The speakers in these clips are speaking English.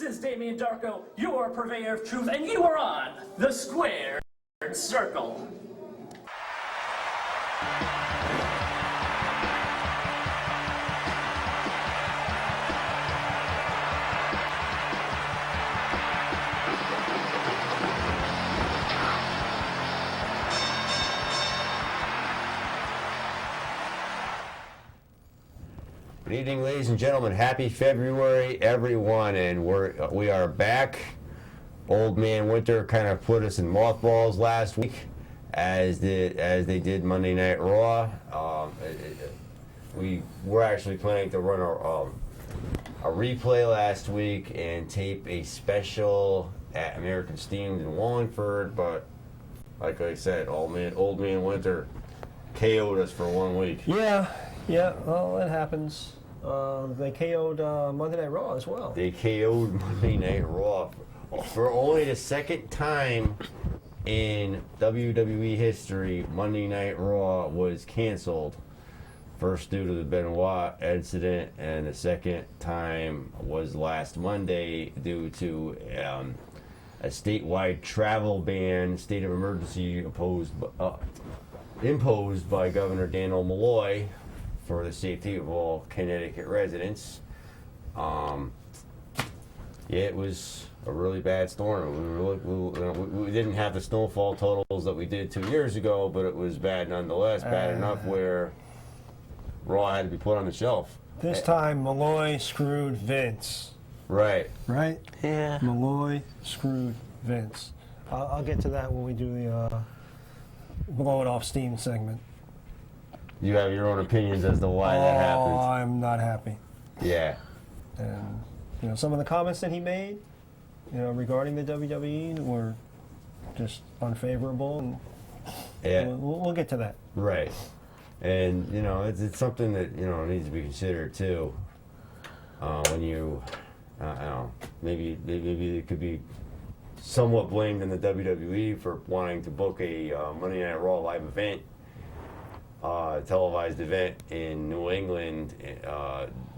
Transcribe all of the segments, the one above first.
is Damien Darko, your purveyor of truth, and you are on the Squared Circle. Good evening, ladies and gentlemen. Happy February, everyone, and we are back. Old Man Winter kind of put us in mothballs last week, as they did Monday Night Raw. We were actually planning to run a replay last week and tape a special at American Steamed in Wallingford, but like I said, Old Man Winter KO'd us for 1 week. Yeah, well, it happens. They KO'd Monday Night Raw as well. They KO'd Monday Night Raw for only the second time in WWE history. Monday Night Raw was canceled. First due to the Benoit incident, and the second time was last Monday due to a statewide travel ban, state of emergency imposed by Governor Daniel Malloy for the safety of all Connecticut residents. It was a really bad storm. We didn't have the snowfall totals that we did 2 years ago, but it was bad nonetheless. Bad enough where Raw had to be put on the shelf. This time, Malloy screwed Vince. Right. Right? Yeah. Malloy screwed Vince. I'll get to that when we do the blow it off steam segment. You have your own opinions as to why that happened. I'm not happy. Yeah. And some of the comments that he made, regarding the WWE were just unfavorable, and Yeah. we'll get to that. Right. And it's something that needs to be considered too. When you, I don't know, maybe it could be somewhat blamed in the WWE for wanting to book a Monday Night Raw live event, televised event in New England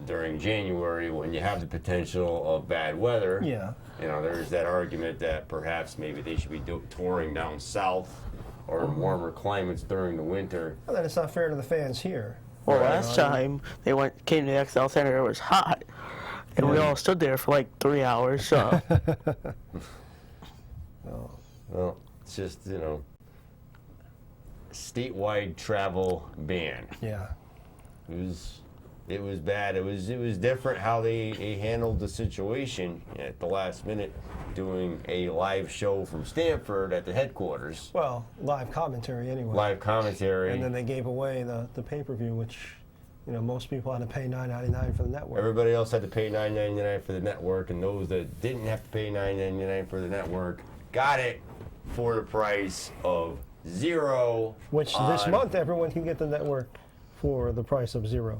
during January when you have the potential of bad weather. Yeah. There's that argument that perhaps maybe they should be touring down south or in warmer climates during the winter. Well, then it's not fair to the fans here. Well, last time they came to the XL Center, it was hot, and we all stood there for like 3 hours. So. Well, it's just statewide travel ban. Yeah. It was bad. It was different how they handled the situation at the last minute, doing a live show from Stamford at the headquarters. Well, live commentary anyway. Live commentary. And then they gave away the pay-per-view, which most people had to pay $9.99 for the network. Everybody else had to pay $9.99 for the network, and those that didn't have to pay $9.99 for the network got it for the price of $0. Which this month everyone can get the network for the price of $0.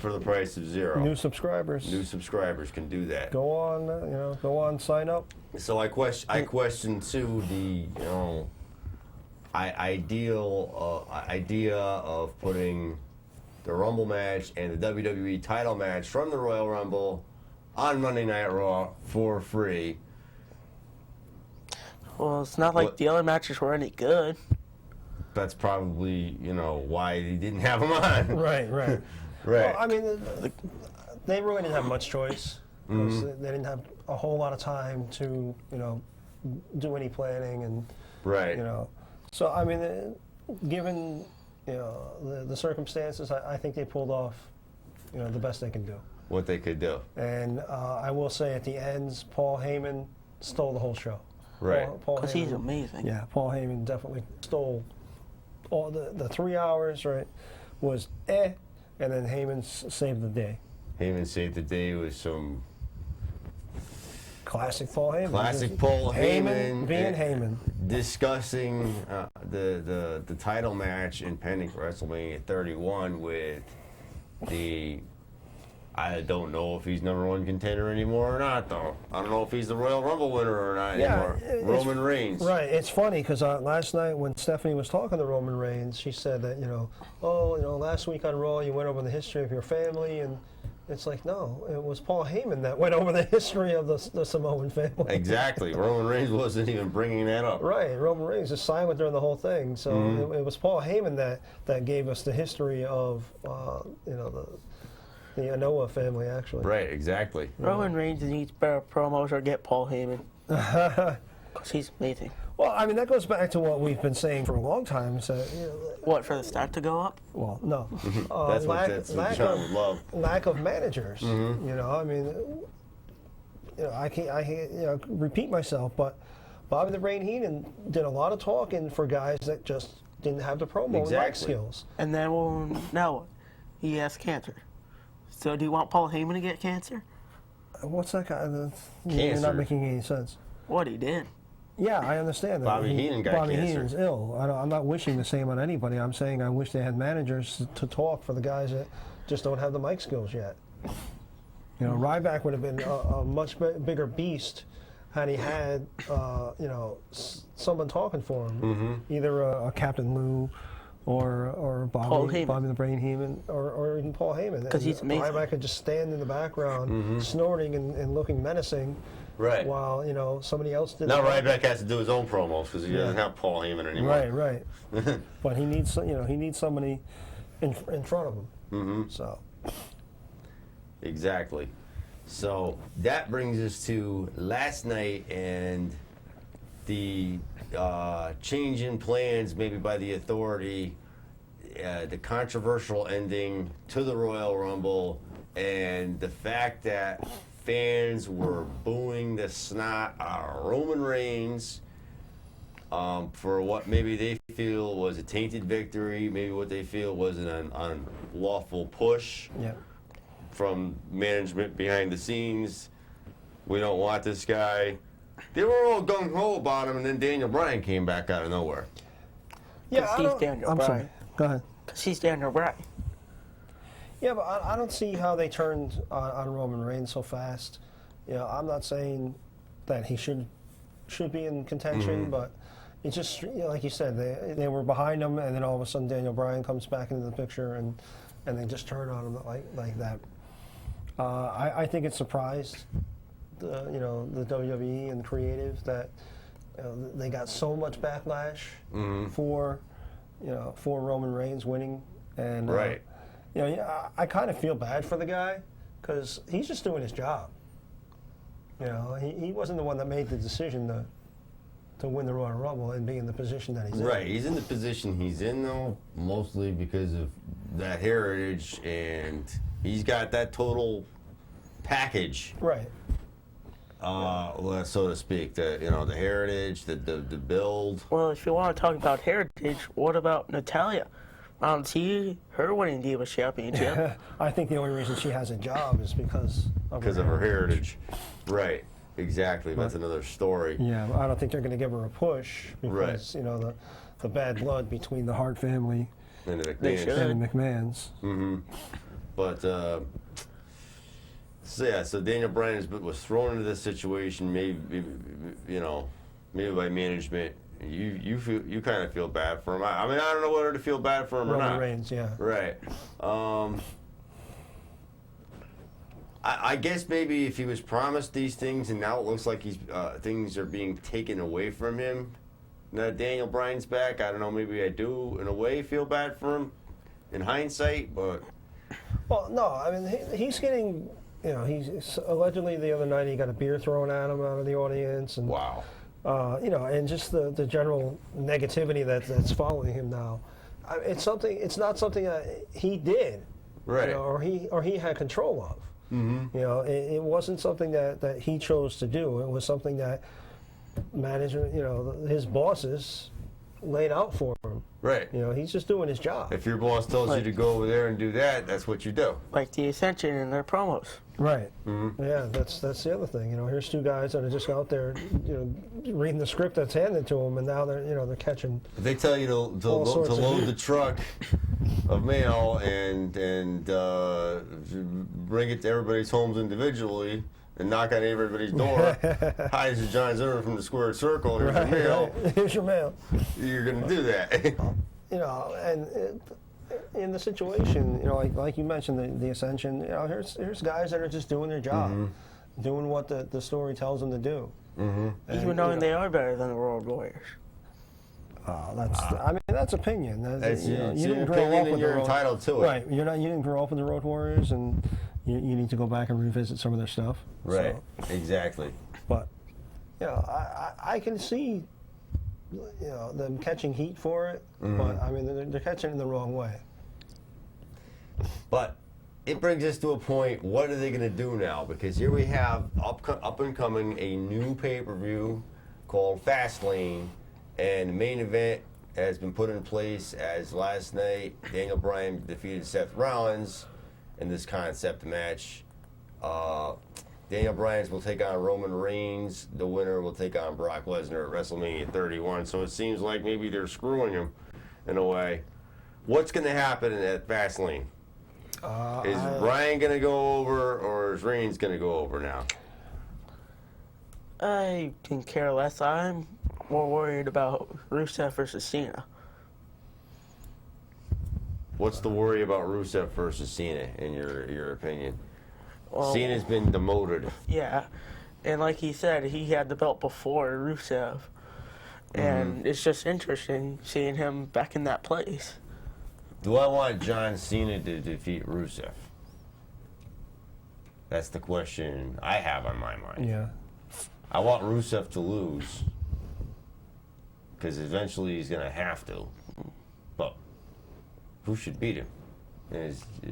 For the price of $0. New subscribers. New subscribers can do that. Go on, sign up. So I question too the idea of putting the Rumble match and the WWE title match from the Royal Rumble on Monday Night Raw for free. Well, it's not like the other matches were any good. That's probably why they didn't have them on. Right. Right. Well, I mean, they really didn't have much choice. They didn't have a whole lot of time to do any planning and right. So I mean, given the circumstances, I think they pulled off the best they can do. What they could do. And I will say at the ends, Paul Heyman stole the whole show. Right. Because he's amazing. Yeah, Paul Heyman definitely stole all the 3 hours. Right, was and then Heyman saved the day. Heyman saved the day with some classic Paul Heyman. Classic Paul Heyman being Heyman. Discussing the title match in pending WrestleMania 31 with I don't know if he's #1 contender anymore or not, though. I don't know if he's the Royal Rumble winner or not anymore. Roman Reigns. Right. It's funny because last night when Stephanie was talking to Roman Reigns, she said that last week on Raw you went over the history of your family and It's like, no, it was Paul Heyman that went over the history of the Samoan family. Exactly. Roman Reigns wasn't even bringing that up. Right, Roman Reigns is silent during the whole thing. So Mm-hmm. it was Paul Heyman that gave us the history of, the Anoa family, actually. Right, exactly. Roman Reigns needs better promos or get Paul Heyman. Because he's amazing. Well, I mean, that goes back to what we've been saying for a long time. So, What, for the stock to go up? well, no. That's what John would love. Lack of managers. Mm-hmm. I mean, I can't repeat myself, but Bobby the Brain Heenan did a lot of talking for guys that just didn't have the promo and mic Exactly. skills. And then, well, now what? He has cancer. So do you want Paul Heyman to get cancer? What's that guy? You're Cancer. not making any sense. What, he did? Yeah, I understand that. Bobby Heenan got Bobby cancer. Heenan's ill. I'm not wishing the same on anybody. I'm saying I wish they had managers to talk for the guys that just don't have the mic skills yet. Ryback would have been a much bigger beast had he had, someone talking for him. Mm-hmm. Either a Captain Lou or Paul Bobby, Heyman. Bobby the Brain Heyman, or even Paul Heyman. 'Cause he's amazing. Ryback could just stand in the background, snorting and looking menacing. Right. While somebody else did. Now the- Ryback has to do his own promos because he doesn't have Paul Heyman anymore. Right. But he needs somebody in front of him. Mm-hmm. So Exactly. So that brings us to last night and the change in plans, maybe by the Authority, the controversial ending to the Royal Rumble, and the fact that fans were booing the snot out of Roman Reigns for what maybe they feel was a tainted victory, maybe what they feel was an unlawful push yeah. from management behind the scenes. We don't want this guy. They were all gung-ho about him, and then Daniel Bryan came back out of nowhere. Yeah, Because I he's don't, Daniel I'm sorry. Bryan. Go ahead. Because he's Daniel Bryan. Yeah, but I don't see how they turned on Roman Reigns so fast. I'm not saying that he should be in contention, but it's just like you said, they were behind him, and then all of a sudden Daniel Bryan comes back into the picture, and they just turn on him like that. I think it surprised the WWE and creative that they got so much backlash for Roman Reigns winning, and Right. I kind of feel bad for the guy because he's just doing his job. He wasn't the one that made the decision to win the Royal Rumble and be in the position that he's in. Right, he's in the position he's in, though, mostly because of that heritage, and he's got that total package, Right. so to speak. The heritage, the build. Well, if you want to talk about heritage, what about Natalia? I don't see her winning Divas Championship. I think the only reason she has a job is because of Her heritage. Right, exactly. That's another story. Yeah, I don't think they're going to give her a push because the bad blood between the Hart family And the They McMahons. should. and the McMahons. But so Daniel Bryan was thrown into this situation, maybe by management. You kind of feel bad for him. I mean, I don't know whether to feel bad for him or Roman not. Reigns, yeah. Right. I guess maybe if he was promised these things and now it looks like things are being taken away from him. Now Daniel Bryan's back. I don't know. Maybe I do in a way feel bad for him in hindsight, but. Well, no, I mean, he's getting, he's allegedly the other night he got a beer thrown at him out of the audience. And, Wow. and just the general negativity that's following him now. It's not something that he did. Right. Or he had control of. Mm-hmm. It wasn't something that he chose to do. It was something that management, his bosses laid out for him. Right. He's just doing his job. If your boss tells you to go over there and do that, that's what you do. Like the Ascension in their promos. Right. Mm-hmm. Yeah, that's the other thing. Here's two guys that are just out there, reading the script that's handed to them, and now they're catching. If they tell you to load the truck of mail and bring it to everybody's homes individually and knock on everybody's door, hi, this is John Zimmer from the Squared Circle. Here's your mail. Here's your mail. You're going to do that. And in the situation, like you mentioned, the Ascension, here's guys that are just doing their job, doing what the story tells them to do. Even knowing they are better than the Road Warriors. That's opinion. You It's didn't your grow up opinion with and the you're Road- entitled to it. Right. You didn't grow up with the Road Warriors, and you need to go back and revisit some of their stuff. Right. So, Exactly. but I can see them catching heat for it, but I mean they're catching it in the wrong way. But it brings us to a point, what are they going to do now? Because here we have up and coming a new pay-per-view called Fastlane, and the main event has been put in place as last night Daniel Bryan defeated Seth Rollins in this concept match. Daniel Bryan will take on Roman Reigns. The winner will take on Brock Lesnar at WrestleMania 31. So it seems like maybe they're screwing him in a way. What's going to happen at Fastlane? Is Bryan going to go over, or is Reigns going to go over now? I can care less. I'm more worried about Rusev versus Cena. What's the worry about Rusev versus Cena, in your opinion? Well, Cena's been demoted. Yeah, and like he said, he had the belt before Rusev, and it's just interesting seeing him back in that place. Do I want John Cena to defeat Rusev? That's the question I have on my mind. Yeah. I want Rusev to lose, because eventually he's going to have to. But who should beat him?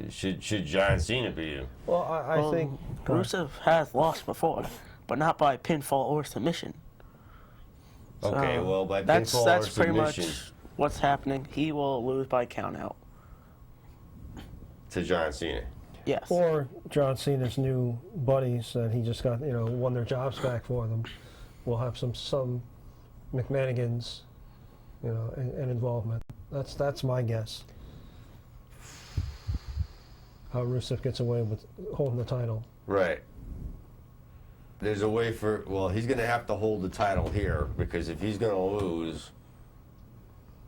Should John Cena beat him? Well, I think Rusev has lost before, but not by pinfall or submission. Okay, So well, by that's pinfall that's or pretty submission much what's happening. He will lose by countout. to John Cena. Yes. or John Cena's new buddies that he just got, won their jobs back for them, will have some McManigans, and involvement. That's my guess. How Rusev gets away with holding the title. Right. There's a way he's going to have to hold the title here, because if he's going to lose,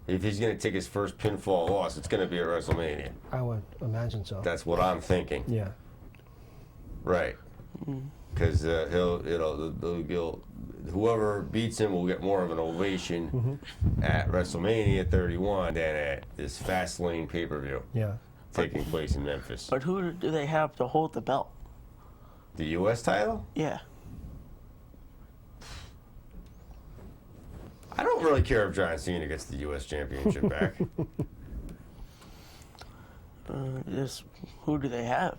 if he's going to take his first pinfall loss, it's going to be at WrestleMania. I would imagine so. That's what I'm thinking. Yeah. Right. Because whoever beats him will get more of an ovation at WrestleMania 31 than at this Fastlane pay-per-view Yeah. taking place in Memphis. But who do they have to hold the belt? The U.S. title? Yeah. I don't really care if John Cena gets the U.S. Championship back. Just who do they have?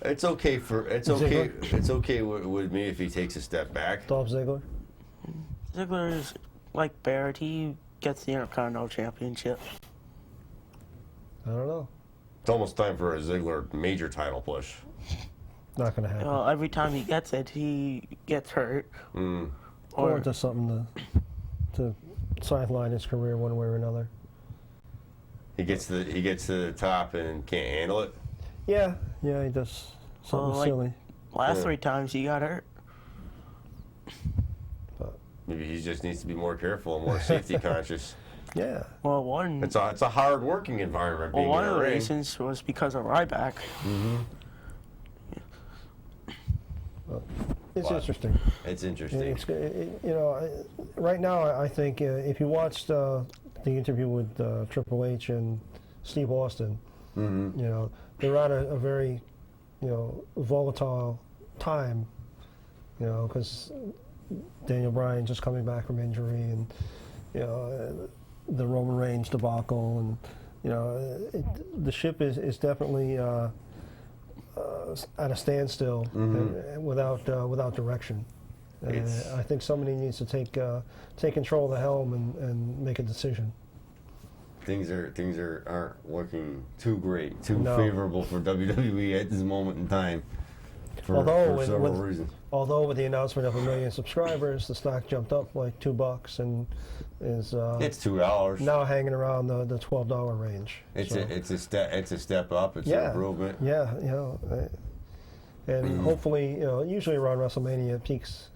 It's okay with me if he takes a step back. Dolph Ziggler. Ziggler is like Barrett. He gets the Intercontinental Championship. I don't know. It's almost time for a Ziggler major title push. Not going to happen. Well, every time he gets it, he gets hurt. Or does something to sideline his career one way or another. He gets to the top and can't handle it. Yeah, he does something Well, silly. Last Yeah. 3 times he got hurt. But Maybe he just needs to be more careful and more safety conscious. yeah, Well, one It's a hard working environment being one in of a the ring. reasons was because of Ryback. it's Wow. interesting. It's interesting. It's right now I think if you watched the interview with Triple H and Steve Austin, they're at a very volatile time, because Daniel Bryan just coming back from injury, and the Roman Reigns debacle, and the ship is definitely at a standstill and without direction. It's- I think somebody needs to take control of the helm and make a decision. Things aren't looking too great, too No. favorable for WWE at this moment in time. For Although several reasons. Although with the announcement of 1 million subscribers, the stock jumped up like $2 and is It's $2. now hanging around the $12 range. It's So, a step up. It's an improvement. Yeah, and hopefully, usually around WrestleMania it peaks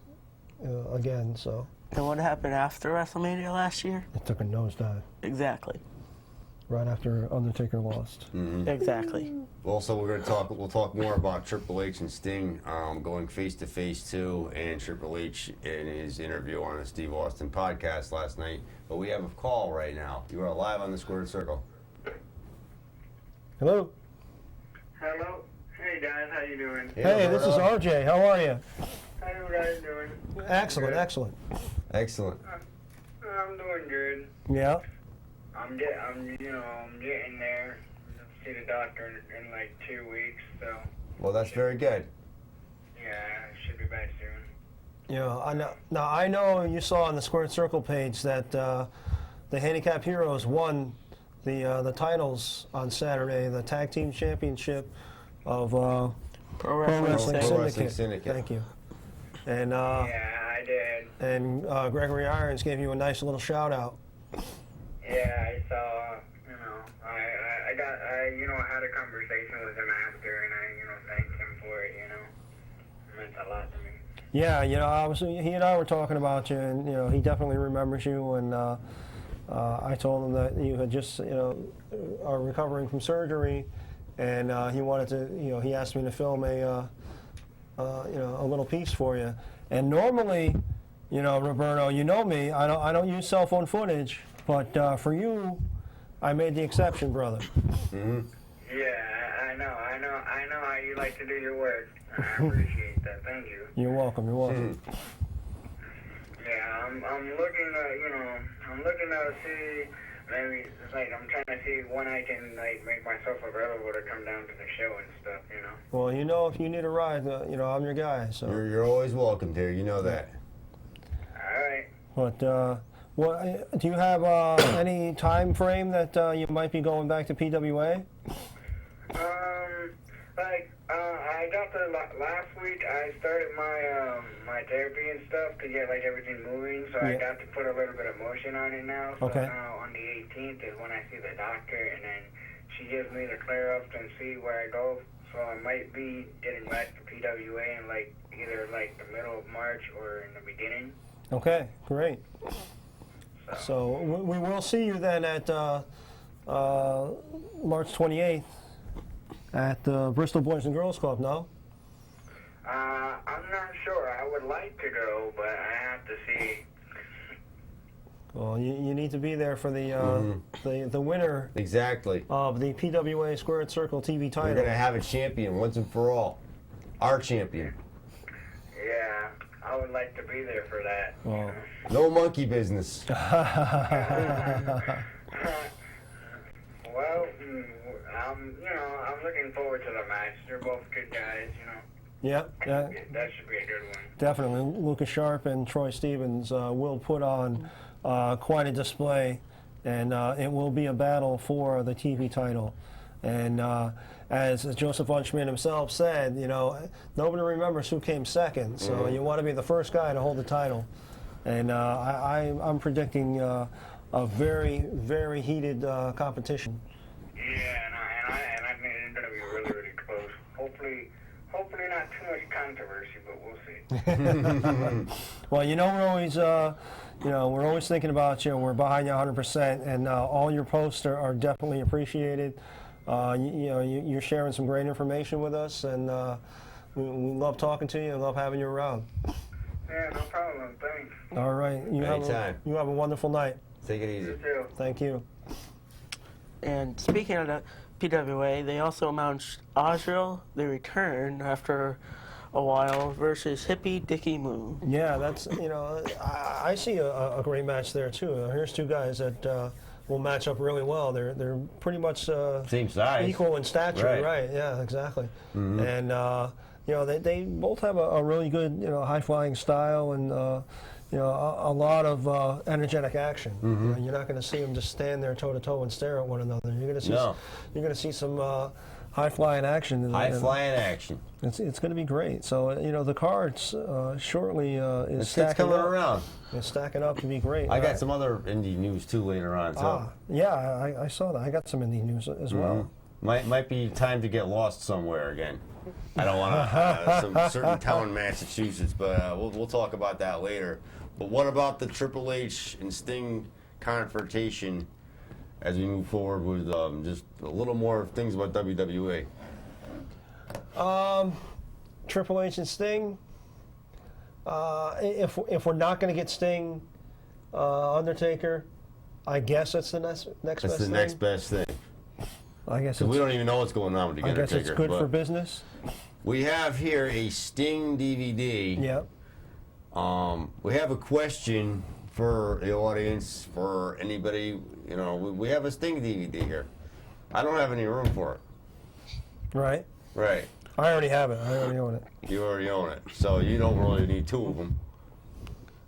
again. So And what happened after WrestleMania last year? it took a nosedive. Exactly. right after Undertaker lost. Exactly. Also, we'll talk more about Triple H and Sting going face to face too, and Triple H in his interview on the Steve Austin podcast last night. But we have a call right now. You are live on the Squared Circle. Hello. Hello. Hey guys, how you doing? Hey, this is RJ. How are you? How you guys doing? Excellent, excellent. Excellent. I'm doing good. Yeah. I'm getting there. See the doctor in like 2 weeks, so Well, that's very good. yeah, I should be back soon. Yeah, I know. Now I know you saw on the Squared Circle page that the Handicap Heroes won the titles on Saturday, the Tag Team Championship of Pro Wrestling Wrestling Syndicate. Syndicate. Thank you. And Yeah, I did. and Gregory Irons gave you a nice little shout out. Yeah, I saw. I had a conversation with him after, and I thanked him for it. It meant a lot to me. Yeah, obviously he and I were talking about you, and he definitely remembers you. And I told him that you had just are recovering from surgery, and he wanted to he asked me to film a little piece for you. And normally, Roberto, you know me, I don't use cell phone footage, but for you, I made the exception, brother. Yeah, I know how you like to do your work. I appreciate that. Thank you. You're welcome. You're welcome. Yeah, I'm looking to see, maybe it's like I'm trying to see when I can make myself available to come down to the show and stuff. Well, if you need a ride, I'm your guy. So. You're always welcome, dear. You know that. All right. But what do you have any time frame that you might be going back to PWA? I got last week. I started my therapy and stuff to get everything moving. So I Yeah. got to put a little bit of motion on it now. So Okay. now on the 18th is when I see the doctor, and then she gives me the clear up and see where I go. So I might be getting back to PWA in either the middle of March or in the beginning. Okay, great. So we will see you then at March 28th at the Bristol Boys and Girls Club, no? I'm not sure. I would like to go, but I have to see. Well, you need to be there for the winner Exactly. of the PWA Squared Circle TV We're title. gonna have a champion once and for all. Our champion. Yeah, I would like to be there for that. Well, No monkey business. Well, I'm looking forward to the match. They're both good guys, yeah, That should be a good one. definitely. Lucas Sharp and Troy Stevens will put on quite a display, and it will be a battle for the TV title. And as Joseph Unschmidt himself said, nobody remembers who came second, so you want to be the first guy to hold the title. And I'm predicting a very, very heated competition. Yeah, and I think it's going to be really, really close. Hopefully not too much controversy, but we'll see. Well, we're always thinking about you. We're behind you 100%, and all your posts are definitely appreciated. You're sharing some great information with us, and we love talking to you and love having you around. Yeah, no problem. Thanks. All right. Anytime. You have a wonderful night. Take it easy. You too. Thank you. And speaking of the PWA, they also announced Ozriel, the return after a while, versus Hippie Dickie Moon. Yeah, that's, I see a great match there, too. Here's two guys that will match up really well. They're pretty much Same size. equal in stature, Right. Yeah, exactly. And they both have a really good high-flying style and a lot of energetic action. You're not going to see them just stand there toe-to-toe and stare at one another. You're going to see some high-flying action. High-flying action. It's going to be great. So the cards shortly is It's stacking coming up. around. It's stacking up to be great. I got some other indie news too later on. So Yeah, I saw that. I got some indie news as well. might be time to get lost somewhere again. I don't want some certain town in Massachusetts, but we'll talk about that later. But what about the Triple H and Sting confrontation as we move forward with just a little more things about WWE? Triple H and Sting. If we're not going to get Sting, Undertaker, I guess that's the next That's best the thing. next best thing. I guess So we don't even know what's going on with the I guess Undertaker. it's good but for business. we have here a Sting DVD. Yep. We have a question for the audience, for anybody. You know, we have a Sting DVD here. I don't have any room for it. Right. Right. I already have it. I already own it. You already own it, so you don't really need two of them.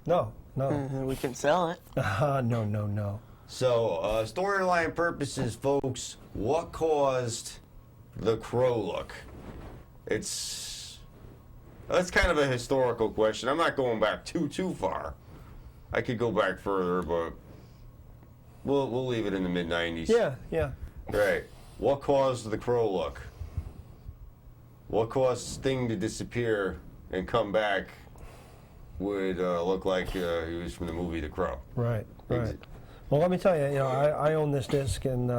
No. We can sell it. No. So, storyline purposes, folks, what caused the Crow look? That's kind of a historical question. I'm not going back too far. I could go back further, but we'll leave it in the mid-90s. Yeah. Right. What caused the Crow look? What caused Sting to disappear and come back would look like he was from the movie The Crow? Right. Well, let me tell you, I own this disc and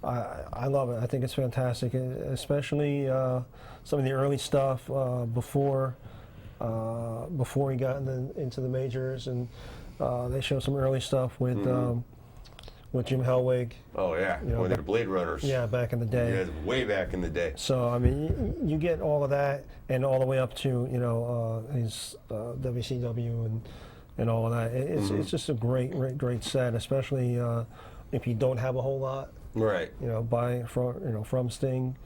I love it. I think it's fantastic, especially some of the early stuff before he got into the majors, and they show some early stuff with Jim Hellwig. Oh, yeah. You know, When they were Blade Runners. Yeah, back in the day. Yeah, way back in the day. So I mean, you get all of that, and all the way up to his WCW and all of that. It's just a great set, especially if you don't have a whole lot. Right. From Sting.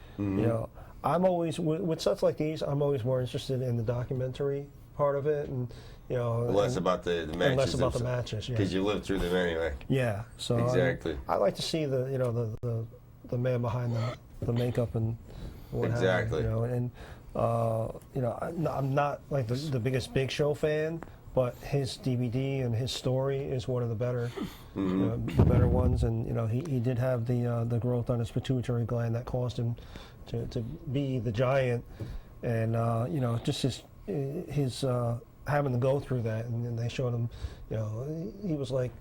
I'm always with sets like these. I'm always more interested in the documentary part of it, and Less about the matches. and less about the matches. Yeah. Because you lived through them anyway. Yeah. So Exactly. I like to see the man behind the makeup and what Exactly. have you. And I'm not like the biggest Big Show fan, but his DVD and his story is one of the better the better ones. And he did have the growth on his pituitary gland that caused him to be the giant, and just his having to go through that, and then they showed him, he was like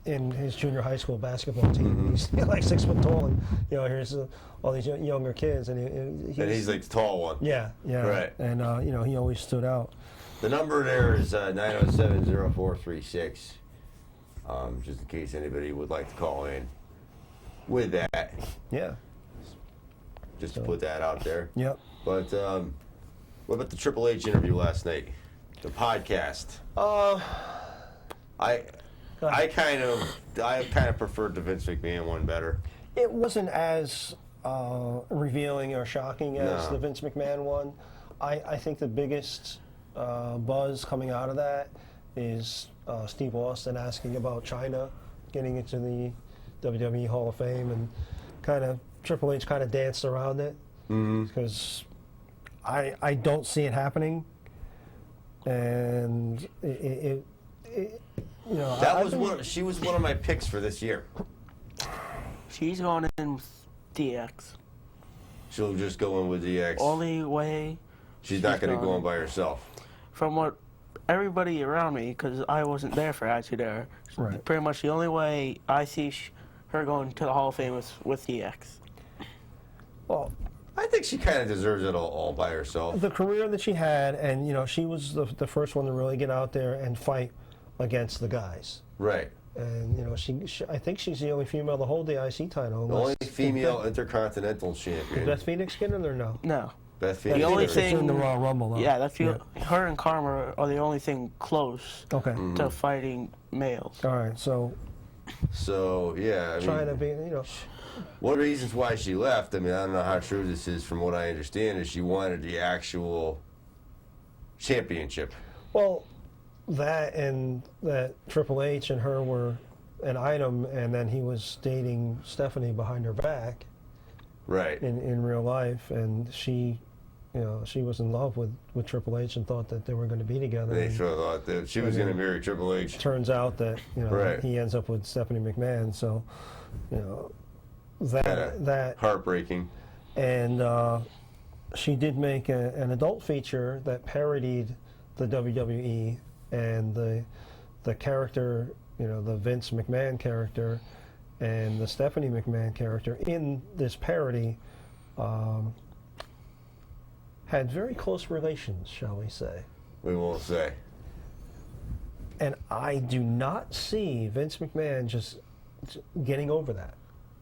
in his junior high school basketball team. He's like 6 foot tall, and here's all these younger kids, and He's like the tall one. yeah, Right. and he always stood out. The number there is 907-0436. Just in case anybody would like to call in with that. Yeah. Just to put that out there. Yep. But what about the Triple H interview last night? The podcast. I kind of preferred the Vince McMahon one better. It wasn't as revealing or shocking as No. the Vince McMahon one. I think the biggest buzz coming out of that is Steve Austin asking about China getting into the WWE Hall of Fame, and Triple H kind of danced around it because I don't see it happening, and She was one of my picks for this year. She's going in with DX. She'll just go in with DX. Only way, She's not going to go gone. in by herself. from what everybody around me, because I wasn't there for Attitude Era, Right. pretty much the only way I see her going to the Hall of Fame is with DX. Well, I think she kind of deserves it all by herself. the career that she had, and she was the first one to really get out there and fight against the guys. Right. And she I think she's the only female to hold the IC title. The only female Intercontinental champion. Beth Phoenix get it or no? No. Beth The Phoenix. only It's thing- in the Royal Rumble, though. Yeah, that's her and Karma are the only thing close Okay. to fighting males. All right. So So, yeah. I trying mean, to be, one of the reasons why she left, I mean, I don't know how true this is from what I understand, is she wanted the actual championship. well, that and that Triple H and her were an item, and then he was dating Stephanie behind her back Right. in real life, and she was in love with Triple H and thought that they were going to be together. They and sort of thought that she was going to marry Triple H. turns out that Right. he ends up with Stephanie McMahon. So that Heartbreaking. and she did make an adult feature that parodied the WWE, and the character, the Vince McMahon character, and the Stephanie McMahon character in this parody had very close relations, shall we say. We won't say. And I do not see Vince McMahon just getting over that,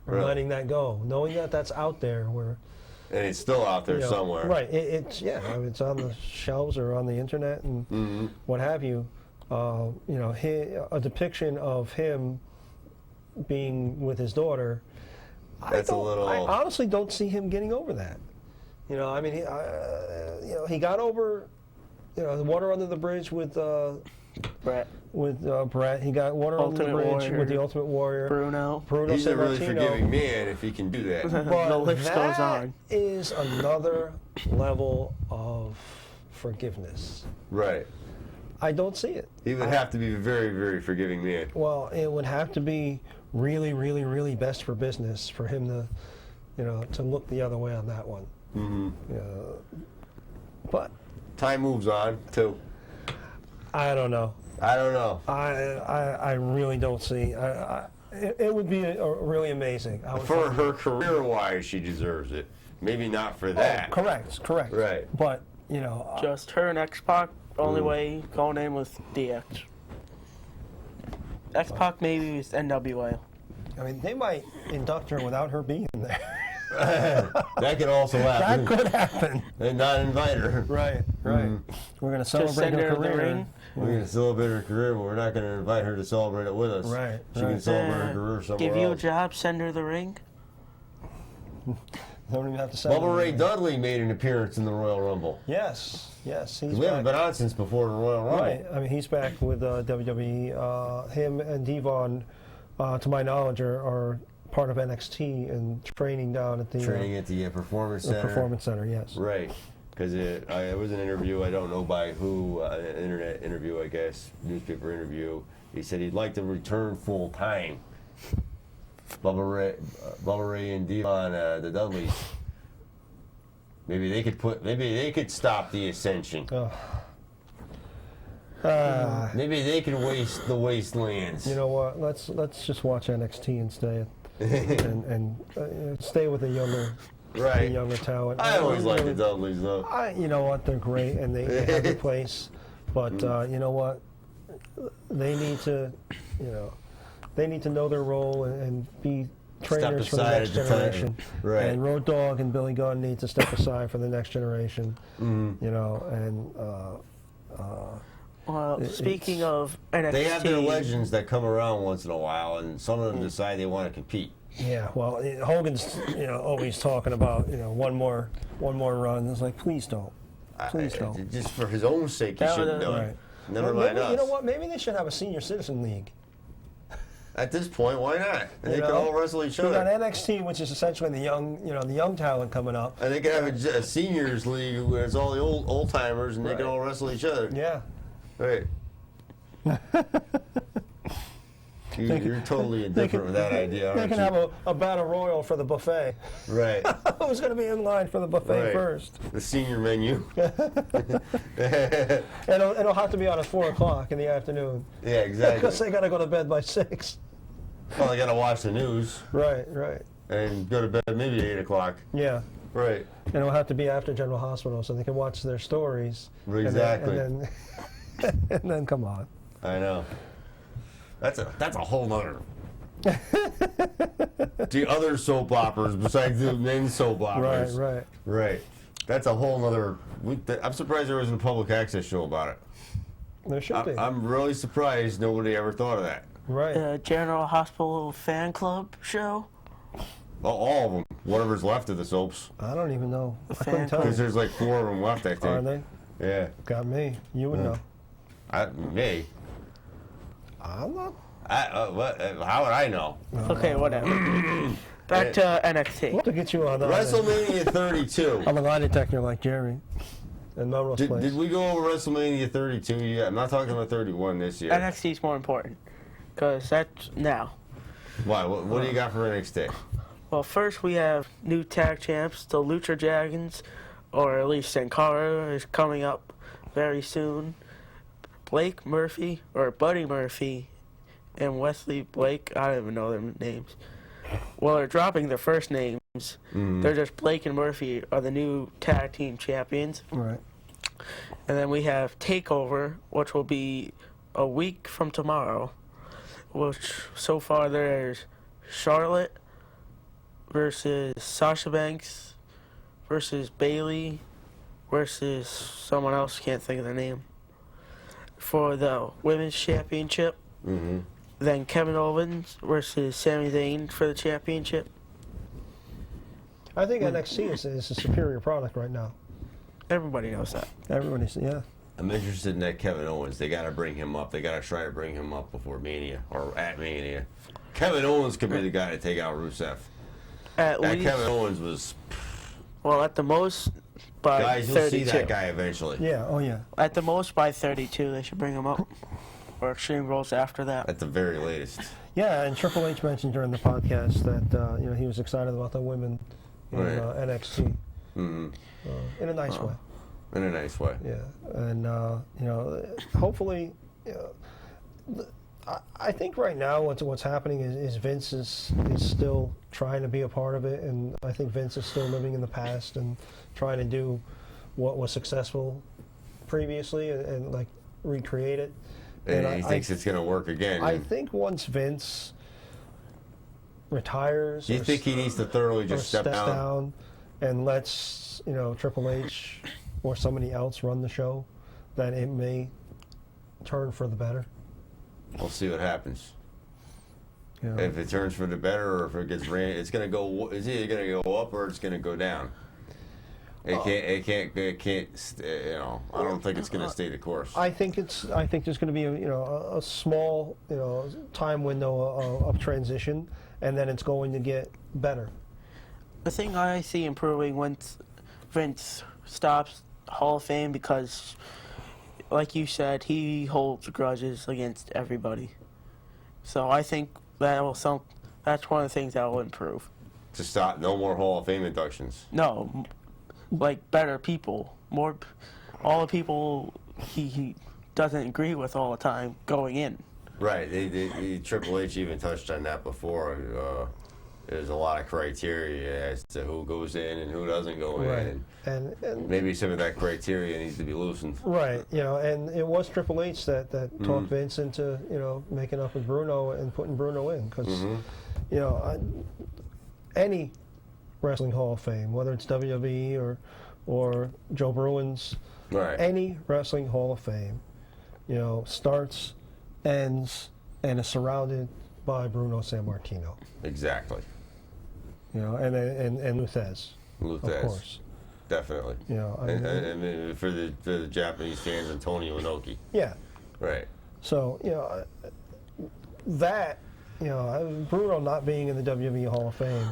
or Really? letting that go, knowing that that's out there where, And it's still out there you know, somewhere. right? It's I mean, it's on the shelves or on the internet and what have you. You know, a depiction of him being with his daughter. That's a little. I honestly don't see him getting over that. You know, I mean, you know, he got over, you know, the water under the bridge with Brett, Brett. He got water under the Ultimate bridge Warrior. with the Ultimate Warrior. Bruno. He's a really Sammartino. forgiving man if he can do that. But The list goes that on. is another level of forgiveness. Right. I don't see it. He would have to be a very, very forgiving man. Well, it would have to be really, really, really best for business for him to, you know, to look the other way on that one. But Time moves on, too. I don't know. I don't know. I really don't see. It would be really amazing. I would For find- her career-wise, she deserves it. Maybe not for that. Correct. Right. But you know, Just her and X-Pac. Only way going in with DX. X-Pac maybe with NWA. I mean, they might induct her without her being there. That could also happen. That could happen. And not invite her. Right. We're going to celebrate send her her in the career. ring. We're going to celebrate her career, but we're not going to invite her to celebrate it with us. Right, She can right. celebrate her career somewhere Give you a else. job, send her the ring. Don't even have to say. Bubba Ray Dudley made an appearance in the Royal Rumble. Yes. He's We haven't back. been on since before the Royal Rumble. Right. I mean, he's back with WWE. Him and Devon, to my knowledge, are part of NXT and training down at the Training at the Performance Center. Performance Center. Yes. Right. Because it was an interview, I don't know by who, an internet interview, I guess, newspaper interview. He said he'd like to return full time. Bubba Ray and Devon, the Dudleys. Maybe they could stop the Ascension. Maybe they can waste the wastelands. You know what? Let's just watch NXT and stay and stay with the younger talent. I always liked the Dudleys though. You know what? They're great and they have their place, but you know what? They need to, they need to know their role and be trainers for the aside next at the time. generation. Right. And Road Dogg and Billy Gunn need to step aside for the next generation. You know, and Well, speaking of NXT, They have their legends that come around once in a while, and some of them decide they want to compete. yeah, well, Hogan's always talking about one more run. It's like, please don't. Please don't. Just for his own sake, he That shouldn't would- do Right. it. Never Well, mind maybe, us. you know what? Maybe they should have a senior citizen league. At this point, why not? And they You can know? all wrestle each We got other. NXT, which is essentially the young talent coming up. And they can have a seniors league where it's all the old timers, and they can all wrestle each other. Yeah. Right. You're totally indifferent with that idea, They aren't can you? have a battle royal for the buffet. Right. Who's going to be in line for the buffet Right. first? The senior menu. And it'll have to be on at 4 o'clock in the afternoon Yeah, because exactly. they got to go to bed by 6. Well, they got to watch the news Right. and go to bed maybe 8 o'clock. Yeah. Right. And it'll have to be after General Hospital so they can watch their stories. Exactly. And then, and then come on. I know. That's a whole nother. The other soap operas besides the men's soap operas. Right. Right. That's a whole nother. I'm surprised there wasn't a public access show about it. There should be. I'm really surprised nobody ever thought of that. Right. General Hospital fan club show. Well, all of them. Whatever's left of the soaps. I don't even know. I fan couldn't tell Because you. there's like 4 of them left, I think. Are they? Yeah. Got me. You would know. Me. I'm not. How would I know? Okay, whatever. Back to We'll NXT. have to get you on WrestleMania 32. I'm a lie detector like Jerry. And Melrose Place. Did we go over WrestleMania 32 yet? I'm not talking about 31 this year. NXT's more important because that's now. Why? What do you got for NXT? Well, first we have new tag champs, the Lucha Dragons, or at least Sin Cara is coming up very soon. Blake Murphy, or Buddy Murphy, and Wesley Blake. I don't even know their names. Well, they're dropping their first names. They're just Blake and Murphy are the new tag team champions. Right. And then we have TakeOver, which will be a week from tomorrow. Which so far there's Charlotte versus Sasha Banks versus Bailey versus someone else, can't think of their name, for the women's championship. Then Kevin Owens versus Sami Zayn for the championship. I think NXT is a superior product right now. Everybody knows that. Everybody's, yeah. I'm interested in that Kevin Owens. They got to bring him up. They got to try to bring him up before Mania or at Mania. Kevin Owens could be the guy to take out Rusev. At That least, Kevin Owens was. well, at the most by Guys, you'll 32. see that guy eventually. Yeah, oh yeah. At the most by 32, they should bring him up. Or Extreme Rules after that. At the very latest. Yeah, and Triple H mentioned during the podcast that he was excited about the women in Right. NXT in a nice way. In a nice way. Yeah, and hopefully, I think right now what's happening is Vince is still trying to be a part of it, and I think Vince is still living in the past and trying to do what was successful previously and like recreate it. And And he thinks it's going to work again. I think once Vince retires, Do you think he needs to thoroughly or just step steps down? down and lets Triple H or somebody else run the show, that it may turn for the better? We'll see what happens. You know? If it turns for the better, or if it gets ran, it's going to go. It's either going to go up or it's going to go down. It can't. It can't. I don't think it's going to stay the course. I think there's going to be a small time window of transition, and then it's going to get better. The thing I see improving once Vince stops Hall of Fame, because, like you said, he holds grudges against everybody. So I think that's one of the things that will improve. To stop, no more Hall of Fame inductions. No, like better people, all the people he doesn't agree with all the time going in. Right. Triple H even touched on that before. There's a lot of criteria as to who goes in and who doesn't go in. And Maybe some of that criteria needs to be loosened. right, and it was Triple H that talked Vince into making up with Bruno and putting Bruno in, because any wrestling Hall of Fame, whether it's WWE or Joe Bruins, Right. any wrestling Hall of Fame, starts, ends, and is surrounded by Bruno Sammartino, Exactly. and Luthez, Luthez. of course. Definitely. And for the Japanese fans, Antonio Inoki. Yeah. Right. So that Bruno not being in the WWE Hall of Fame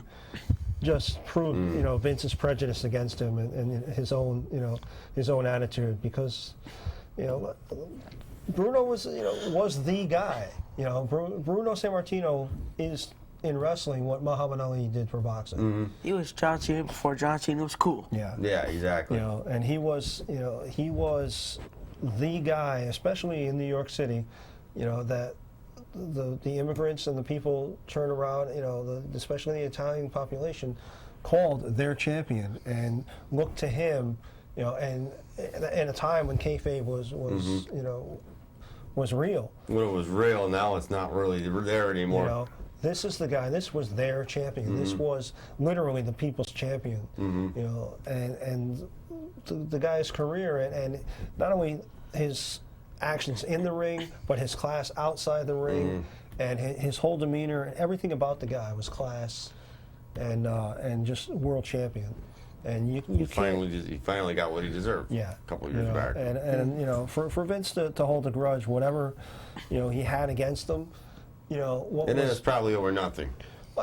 just proved Vince's prejudice against him and his own attitude, because Bruno was the guy. Bruno Sammartino is in wrestling what Muhammad Ali did for boxing. He was John Cena before John Cena was cool. Yeah. Yeah, exactly. And he was the guy, especially in New York City, that the immigrants and the people turn around, especially the Italian population, called their champion and looked to him, and in a time when kayfabe was real. When it was real, now it's not really there anymore. This is the guy. This was their champion. This was literally the people's champion. And the guy's career and not only his actions in the ring, but his class outside the ring, and his whole demeanor and everything about the guy was class, and just world champion. And you He finally got what he deserved. yeah, A couple of years back. And for Vince to hold a grudge, whatever he had against them, what And then was, it's probably over nothing.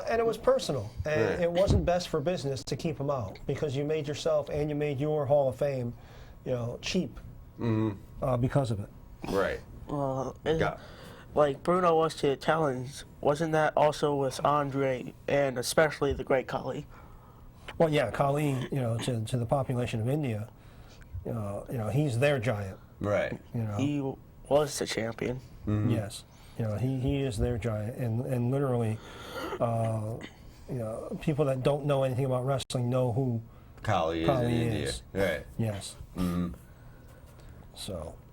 and it was personal, and Right. it wasn't best for business to keep him out, because you made yourself and you made your Hall of Fame, cheap because of it. Right. Well, Got- like Bruno was to the Italians, wasn't that also with Andre and especially the Great Khali? Well, yeah, Khali, to the population of India, he's their giant. Right. He was the champion. Yes, You know, he is their giant, and literally, people that don't know anything about wrestling know who Kali is in India. is. Right. Yes. Mm-hmm.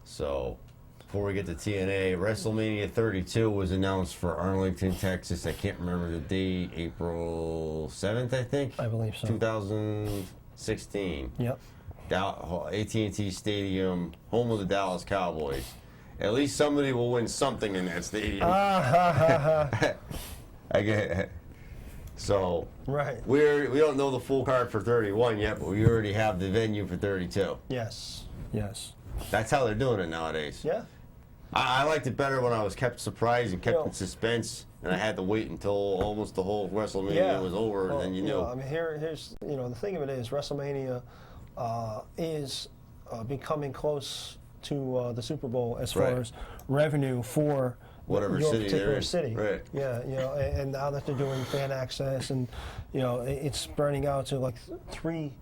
So, before we get to TNA, WrestleMania 32 was announced for Arlington, Texas. I can't remember the date. April 7th, I think. I believe so. 2016. Yep. AT&T Stadium, home of the Dallas Cowboys. At least somebody will win something in that stadium. I get. So Right. we don't know the full card for 31 yet, but we already have the venue for 32. Yes. Yes. That's how they're doing it nowadays. Yeah. I liked it better when I was kept surprised and kept You know- in suspense, and I had to wait until almost the whole WrestleMania was over, and then you knew. I mean, here's the thing of it is WrestleMania is becoming close to the Super Bowl as far Right. as revenue for Whatever your city they're particular in. city. Right. Yeah, and now that they're doing fan access, and it's spreading out to like three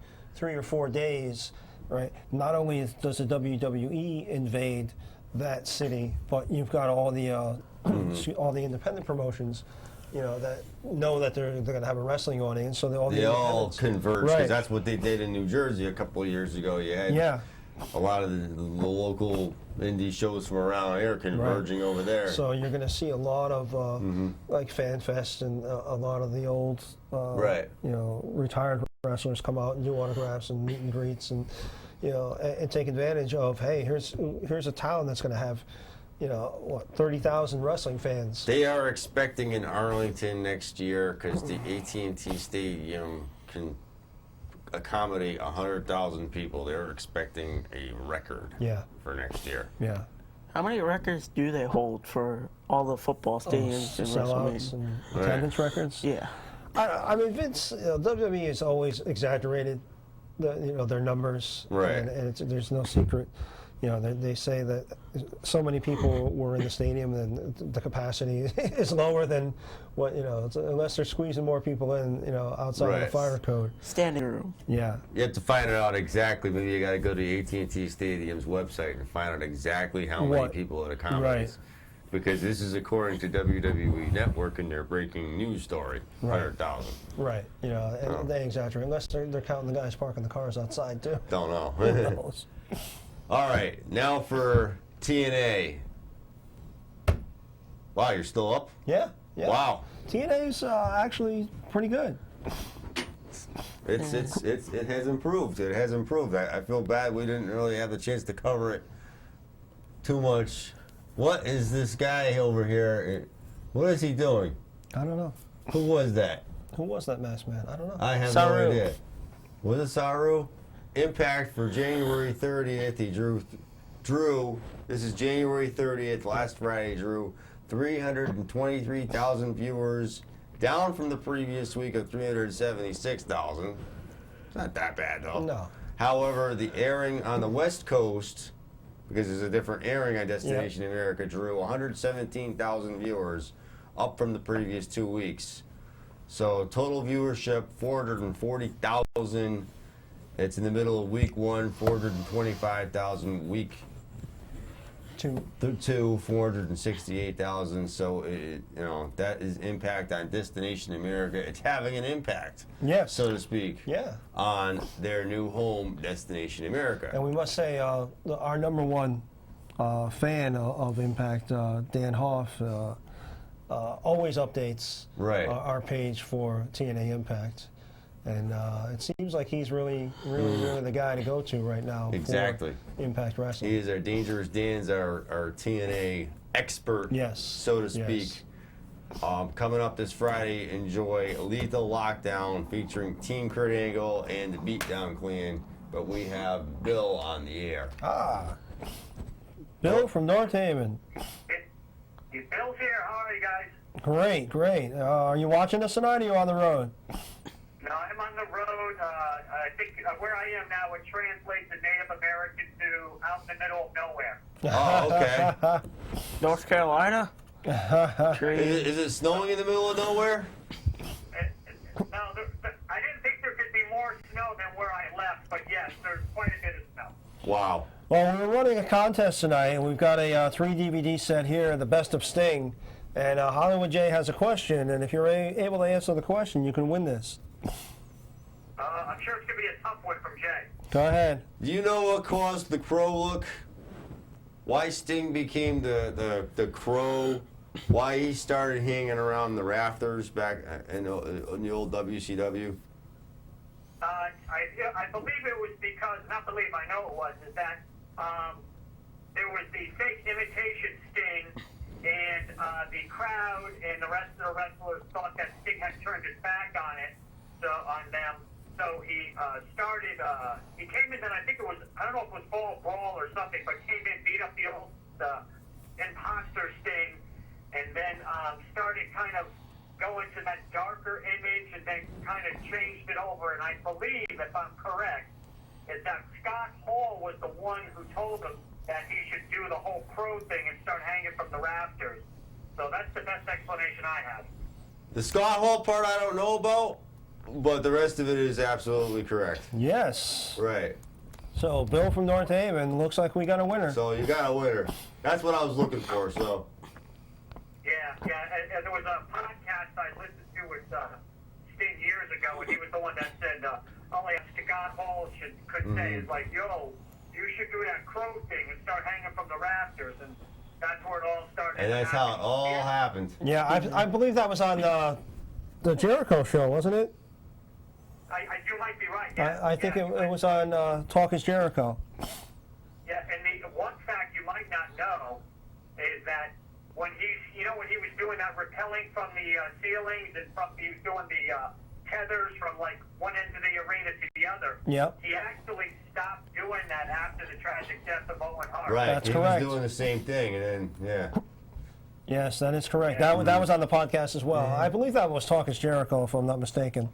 or 4 days, right? Not only does the WWE invade that city, but you've got all the all the independent promotions, that know that they're going to have a wrestling audience, so all the They all independents- converge, because Right. that's what they did in New Jersey a couple of years ago. You had Yeah. a lot of the local indie shows from around here converging over there. So you're going to see a lot of like Fan Fest and a lot of the old, Right. retired wrestlers come out and do autographs and meet and greets and and take advantage of, hey, here's a town that's going to have 30,000 wrestling fans. They are expecting in Arlington next year, because the AT&T Stadium can accommodate 100,000 people. They're expecting a record Yeah. for next year. Yeah. How many records do they hold for all the football stadiums in Sellouts WrestleMania? and attendance records. Yeah. I mean, Vince, WWE has always exaggerated their numbers, Right. And there's no secret. They say that so many people were in the stadium, and the capacity is lower than what unless they're squeezing more people in, outside of Right. the fire code. Standing room. Yeah. You have to find it out exactly. Maybe you got to go to the AT&T Stadium's website and find out exactly how many What? people it accommodates. Right. Because this is according to WWE Network and their breaking news story, Right. 100,000. Right. And Oh. they exaggerate unless they're counting the guys parking the cars outside too. Don't know. Who knows? All right, now for TNA. Wow, you're still up? Yeah. Yeah. Wow. TNA's actually pretty good. It has improved. It has improved. I feel bad we didn't really have the chance to cover it too much. What is this guy over here? What is he doing? I don't know. Who was that? Who was that masked man? I don't know. I have Saru. no idea. Was it Saru? Impact for January 30th. He drew. This is January 30th. Last Friday drew 323,000 viewers, down from the previous week of 376,000. It's not that bad though. No. However, the airing on the West Coast, because there's a different airing on Destination America, drew 117,000 viewers, up from the previous 2 weeks. So total viewership 440,000. It's in the middle of week 1, 425,000. Week 2, 468,000. So that is impact on Destination America. It's having an impact, Yes. so to speak, Yeah. on their new home, Destination America. And we must say, our number one fan of Impact, Dan Hoff, always updates Right. our page for TNA Impact. And it seems like he's really the guy to go to right now Exactly. for Impact Wrestling. He is our Dangerous Dan's, our TNA expert, Yes. so to speak. Yes. Coming up this Friday, enjoy Lethal Lockdown featuring Team Kurt Angle and the Beatdown Clan. But we have Bill on the air. Bill from North Haven. Bill's here. How are you guys? Great, great. Are you watching us tonight, or are you on the road? No, I'm on the road. I think where I am now, it translates a Native American to out in the middle of nowhere. Oh, okay. North Carolina? Is it snowing in the middle of nowhere? No, I didn't think there could be more snow than where I left, but yes, there's quite a bit of snow. Wow. Well, we're running a contest tonight, and we've got a 3 DVD set here, The Best of Sting. And Hollywood J has a question, and if you're able to answer the question, you can win this. I'm sure it's going to be a tough one from Jay. Go ahead. Do you know what caused the Crow look? Why Sting became the Crow? Why he started hanging around the rafters back in the old WCW? I believe it was because, not believe, I know it was, is that there was the fake imitation Sting, and the crowd and the rest of the wrestlers thought that Sting had turned his back on it, on them. So he started, he came in, and I think it was, I don't know if it was Fall Brawl or something, but came in, beat up the old imposter Sting, and then started kind of going to that darker image and then kind of changed it over. And I believe, if I'm correct, is that Scott Hall was the one who told him that he should do the whole Crow thing and start hanging from the rafters. So that's the best explanation I have. The Scott Hall part I don't know about, but the rest of it is absolutely correct. Yes. Right. So, Bill from North Haven, looks like we got a winner. So you got a winner. That's what I was looking for. So. Yeah. And there was a podcast I listened to with Sting years ago, and he was the one that said, only Scott Hall could say is like, yo, you should do that Crow thing and start hanging from the rafters, and that's where it all started. And that's how it all happened. Yeah, I believe that was on the Jericho show, wasn't it? You might be right. Yeah. I think it was on Talk is Jericho. Yeah, and the one fact you might not know is that when he was doing that rappelling from the ceilings and he was doing the tethers from like one end of the arena to the other. Yep. He actually stopped doing that after the tragic death of Owen Hart. Right. That's he correct. was doing the same thing, and then Yes, that is correct. That was on the podcast as well. I believe that was Talk is Jericho, if I'm not mistaken.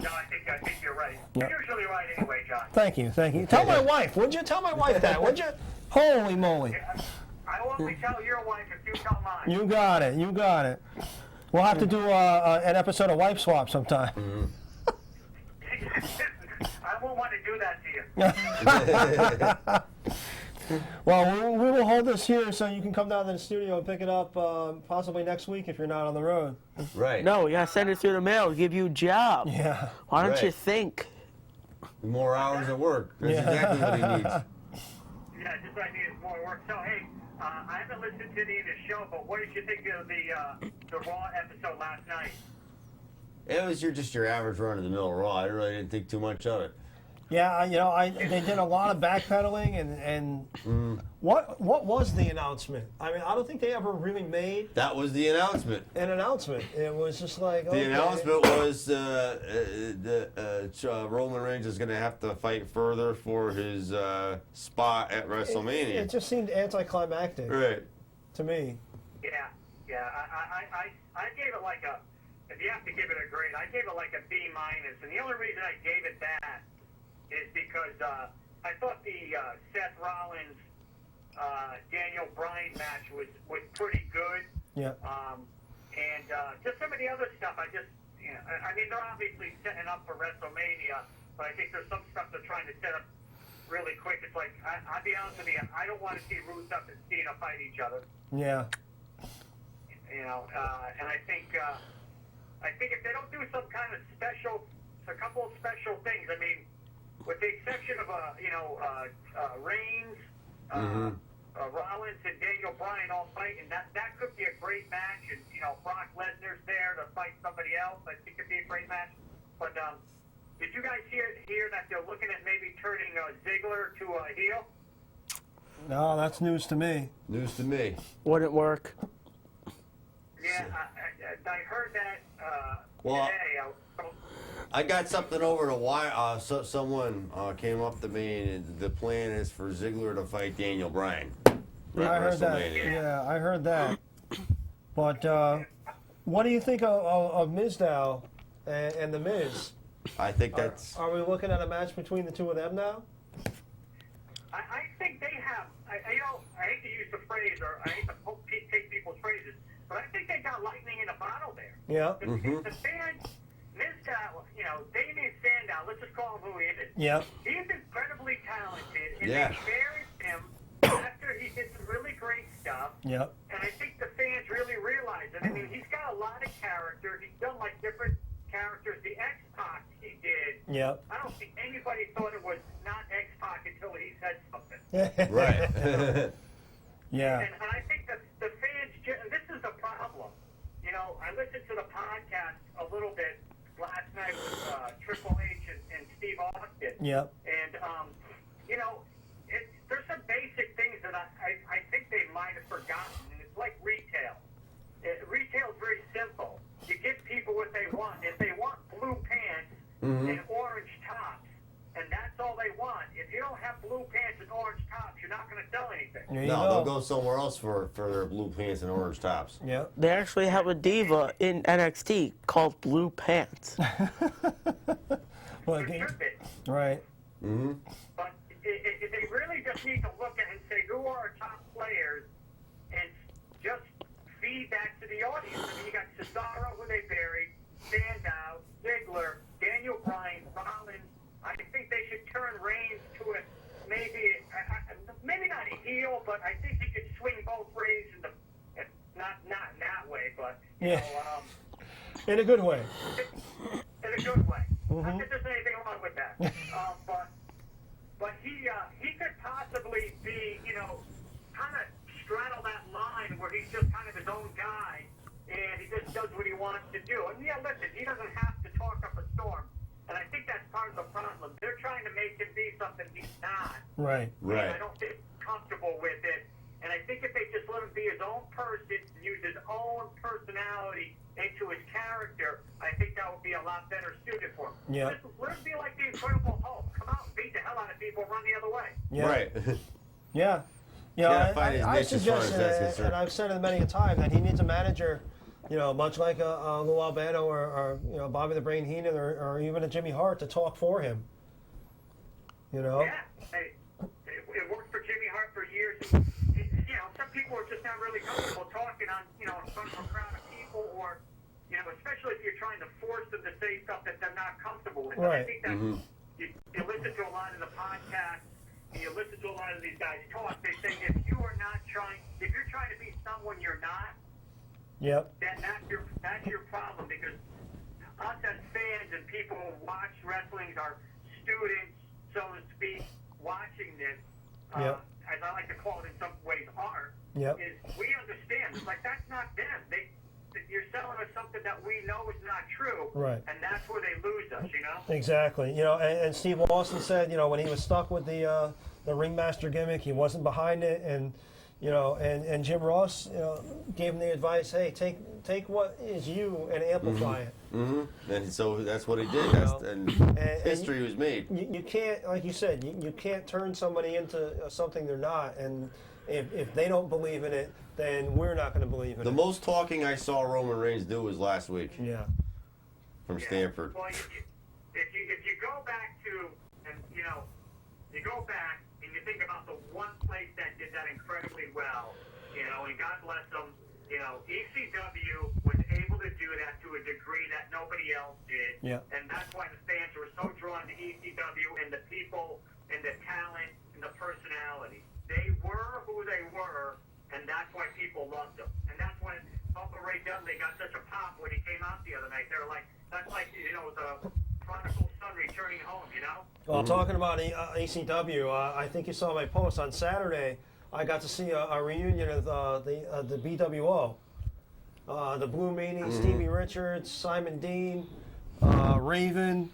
No, I think you're right. Yep. You're usually right anyway, John. Thank you. Tell my wife, would you? Tell my wife that, would you? Holy moly. I will only tell your wife if you tell mine. You got it. We'll have to do an episode of Wife Swap sometime. I won't want to do that to you. Well, we will hold this here so you can come down to the studio and pick it up possibly next week if you're not on the road. right. No, you gotta send it through the mail. Give you a job. Yeah. Why don't you Right. think? More hours at work. That's exactly what he needs. Yeah, just I need more work. So, hey, I haven't listened to the end of the show, but what did you think of the Raw episode last night? It was just your average run of the mill Raw. I really didn't think too much of it. Yeah, they did a lot of backpedaling, and what was the announcement? I mean, I don't think they ever really made That was the announcement. an announcement. It was just like, The okay. announcement was Roman Reigns is going to have to fight further for his spot at WrestleMania. It just seemed anticlimactic Right. to me. Yeah. I gave it like if you have to give it a grade, I gave it like a B-. And the only reason I gave it that is because I thought the Seth Rollins Daniel Bryan match was pretty good. Yeah. And just some of the other stuff, I mean, they're obviously setting up for WrestleMania, but I think there's some stuff they're trying to set up really quick. It's like, I'll be honest with you, I don't want to see Rusev and Cena fight each other. Yeah. And I think if they don't do some kind of a couple of special things, I mean, with the exception of Reigns, Rollins and Daniel Bryan all fighting, that could be a great match. And Brock Lesnar's there to fight somebody else. I think it'd be a great match. But did you guys hear that they're looking at maybe turning Ziggler to a heel? No, that's news to me. News to me. Wouldn't work. Yeah, I heard that Well, today. I got something over to why someone came up to me, and the plan is for Ziggler to fight Daniel Bryan. Yeah, I heard that. Yeah, I heard that. But what do you think of Mizdow and the Miz? I think that's. Are we looking at a match between the two of them now? I think they have. I hate to use the phrase, or I hate to take people's phrases, but I think they got lightning in a bottle there. Yeah. The fans, Mizdow, Damien Sandow, let's just call him who he is. Yeah. He's incredibly talented, and Yeah. they very stuff. Yep. And I think the fans really realize it. I mean, he's got a lot of character. He's done like different characters. The X-Pac he did. Yep. I don't think anybody thought it was not X-Pac until he said something. Right. Yeah. And I think that the fans, this is the problem. You know, I listened to the podcast a little bit last night with Triple H and Steve Austin. Yep. And, you know, there's some basic things that I think they might have forgotten. And it's like retail. Retail is very simple. You give people what they want. If they want blue pants and orange tops, and that's all they want, if you don't have blue pants and orange tops, you're not going to sell anything. There you No, go. they'll go somewhere else for their blue pants and orange tops. Yep. They actually have a diva in NXT called Blue Pants. Well, It again, should be. right. But they really just need to look at it and say, who are our top players, and just feed that to the audience. I mean, you got Cesaro, who they buried, Sandow, Ziggler, Daniel Bryan, Rollins. I think they should turn Reigns to a maybe not a heel, but I think he could swing both ways in the not in that way, but you Yeah. know, In a good way. in a good way. Not that there's anything wrong with that. But he could possibly be, you know, kind of straddle that line where he's just kind of his own guy and he just does what he wants to do. And yeah, listen, he doesn't have to talk up a storm. And I think that's part of the problem. They're trying to make him be something he's not. Right. And I don't feel comfortable with it. And I think if they just let him be his own person, use his own personality into his character, I think that would be a lot better suited for him. Yeah. Just let him be like the Incredible Hulk. Come out and beat the hell out of people, run the other way. Yeah. Right. Yeah. You know, Gotta find his I niche as far suggest, as that's concerned. and I've said it many a time, that he needs a manager, you know, much like a Lou Albano or you know, Bobby the Brain Heenan or even a Jimmy Hart to talk for him. You know? Yeah. Hey, it worked for Jimmy Hart for years. You know, some people are just not really comfortable talking on, you know, in front of a crowd of people, or, you know, especially if you're trying to force them to say stuff that they're not comfortable with. And I Right. think that you listen to a lot of the podcasts, and you listen to a lot of these guys talk, they say if you're trying to be someone you're not, Yep. then that's your problem, because us as fans and people who watch wrestling are students, so to speak, watching this, Yep. as I like to call it in some ways, art, Yep. is we understand. It's like, that's not them. You're selling us something that we know is not true, Right. and that's where they lose us, you know? Exactly. You know, and Steve Austin said, you know, when he was stuck with the ringmaster gimmick, he wasn't behind it, and you know, and Jim Ross, you know, gave him the advice, hey, take what is you and amplify it. And so that's what he did. And history was made. You can't, like you said, you can't turn somebody into something they're not, and if they don't believe in it, then we're not going to believe in The it. most talking I saw Roman Reigns do was last week Yeah. from Yeah. Stanford. Well, if you go back to, and you know, you go back and you think about the one place that did that incredibly well, you know, and God bless them, you know, ECW was able to do that to a degree that nobody else did. Yeah. And that's why the fans were so drawn to ECW and the people and the talent and the personality. They were who they were, and that's why people loved them. And that's when Uncle Ray Dudley got such a pop when he came out the other night. They were like, that's like, you know, the prodigal son returning home, you know? Well, talking about ECW, I think you saw my post on Saturday. I got to see a reunion of the BWO. The Blue Meanie, Stevie Richards, Simon Dean, Raven,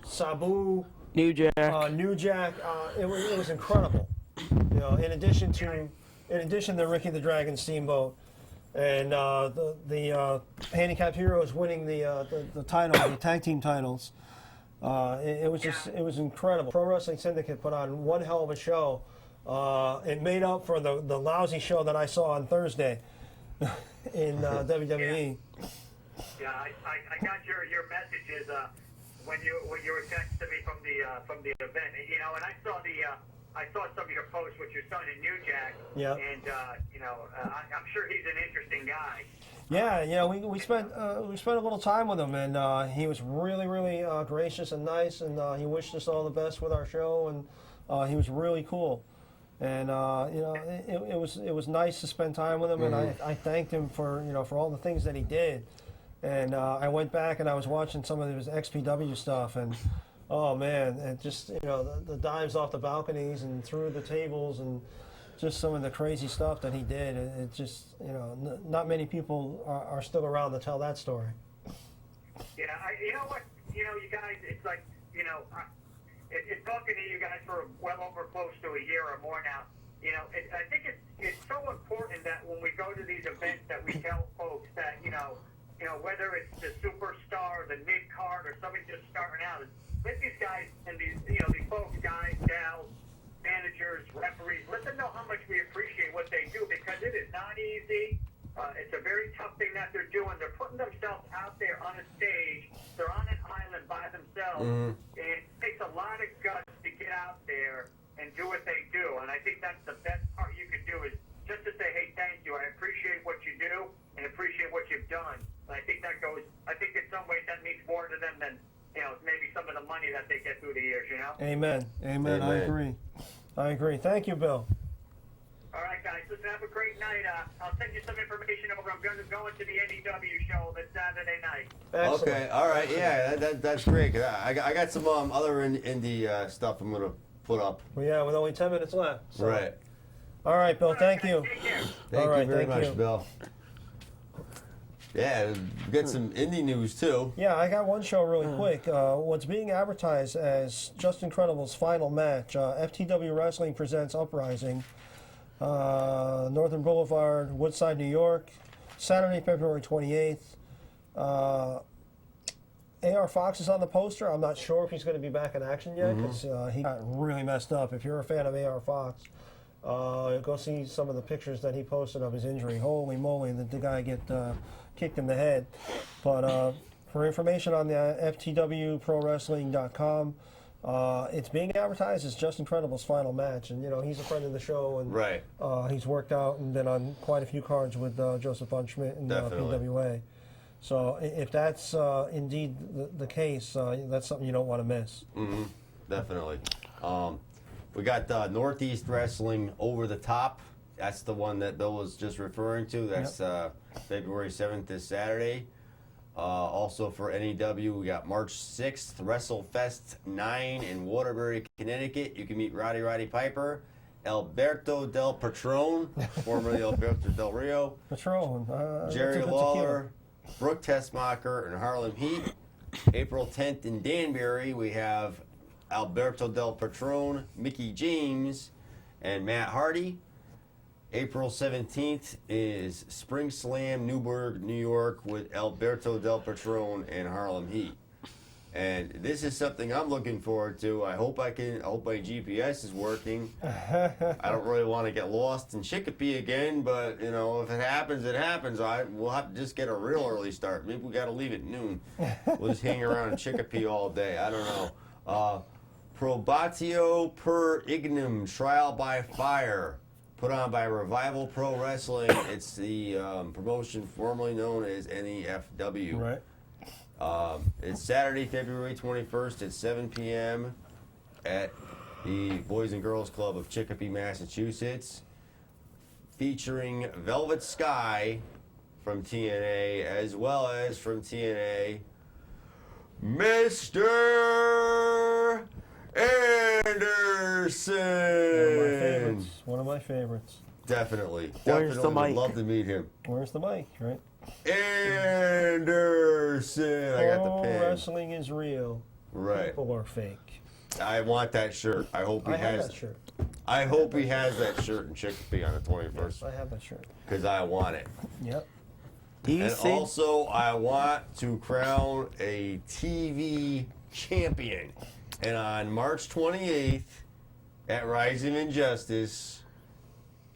Sabu, New Jack. New Jack. It was incredible. You know, in addition to Ricky the Dragon Steamboat, and the Handicapped Heroes winning the title, the tag team titles. It was incredible. Pro Wrestling Syndicate put on one hell of a show. It made up for the lousy show that I saw on Thursday in WWE. Yeah, I got your messages when you were texting me from the event, you know, and I saw some of your posts with your son and New Jack. Yeah. And you know, I'm sure he's an interesting guy. Yeah, we spent a little time with him, and he was really gracious and nice, and he wished us all the best with our show, and he was really cool. And it was nice to spend time with him, and I thanked him for for all the things that he did. And I went back and I was watching some of his XPW stuff, and oh man, and just the dives off the balconies and through the tables and just some of the crazy stuff that he did. It just not many people are still around to tell that story. Yeah, you know what, you guys, it's like it's talking to you guys for well over close to a year or more now. I think it's so important that when we go to these events that we tell folks that whether it's the superstar, the mid card, or somebody just starting out, let these guys and these these folks, guys, gals, managers, referees, let them know how much we appreciate what they do, because it is not easy. It's a very tough thing that they're doing. They're putting themselves out there on a stage. They're on an island by themselves. And it takes a lot of guts to get out there and do what they do. And I think that's the best part you can do, is just to say, hey, thank you. I appreciate what you do and appreciate what you've done. And I think in some ways that means more to them than maybe some of the money that they get through the years, Amen. I agree. Thank you, Bill. All right, guys. Listen, have a great night. I'll send you some information over. I'm going to go into the NEW show this Saturday night. Excellent. Okay, all right, yeah, that's great. 'Cause I got some other indie stuff I'm gonna put up. Well, yeah, with only 10 minutes left. So. Right. All right, Bill. Thank you. Take care. Thank All right, you very thank much, you. Bill. Yeah, we got some indie news too. Yeah, I got one show really quick. What's being advertised as Just Incredible's final match, FTW Wrestling presents Uprising, Northern Boulevard, Woodside, New York, Saturday, February 28th. AR Fox is on the poster. I'm not sure if he's going to be back in action yet, because he got really messed up. If you're a fan of AR Fox, go see some of the pictures that he posted of his injury. Holy moly, did the guy get kicked in the head. But for information on the FTWProWrestling.com, it's being advertised as Just Incredible's final match. And, he's a friend of the show. And Right. he's worked out and been on quite a few cards with Joseph Von Schmidt and Definitely. PWA. So if that's indeed the case, that's something you don't want to miss. Definitely. We got Northeast Wrestling Over the Top. That's the one that Bill was just referring to. That's February 7th, this Saturday. Also for NEW, we got March 6th, WrestleFest 9 in Waterbury, Connecticut. You can meet Roddy Piper, Alberto Del Patron, formerly Alberto Del Rio, Patron. Jerry that's a Lawler, Brooke Tessmacher, and Harlem Heat. April 10th in Danbury, we have Alberto Del Patron, Mickey James, and Matt Hardy. April 17th is Spring Slam, Newburgh, New York, with Alberto Del Patron and Harlem Heat. And this is something I'm looking forward to. I hope my GPS is working. I don't really want to get lost in Chicopee again, but if it happens, it happens. We'll have to just get a real early start. Maybe we got to leave at noon. We'll just hang around in Chicopee all day. I don't know. Probatio per Ignem, Trial by Fire, put on by Revival Pro Wrestling. It's the promotion formerly known as NEFW. Right. It's Saturday, February 21st at 7 p.m. at the Boys and Girls Club of Chicopee, Massachusetts, featuring Velvet Sky from TNA, as well as from TNA, Mr. Anderson. One of my favorites. Definitely. Where's the Definitely would mic? love to meet him. Where's the mic, right? Anderson. I got the Oh, pen. wrestling is real. Right. People are fake. I want that shirt. I hope he I have has. that shirt. I hope he has that shirt in Chicopee on the 21st I have that shirt. because I want it. Yep. Do you And see? also, I want to crown a TV champion. And on March 28th at Rising Injustice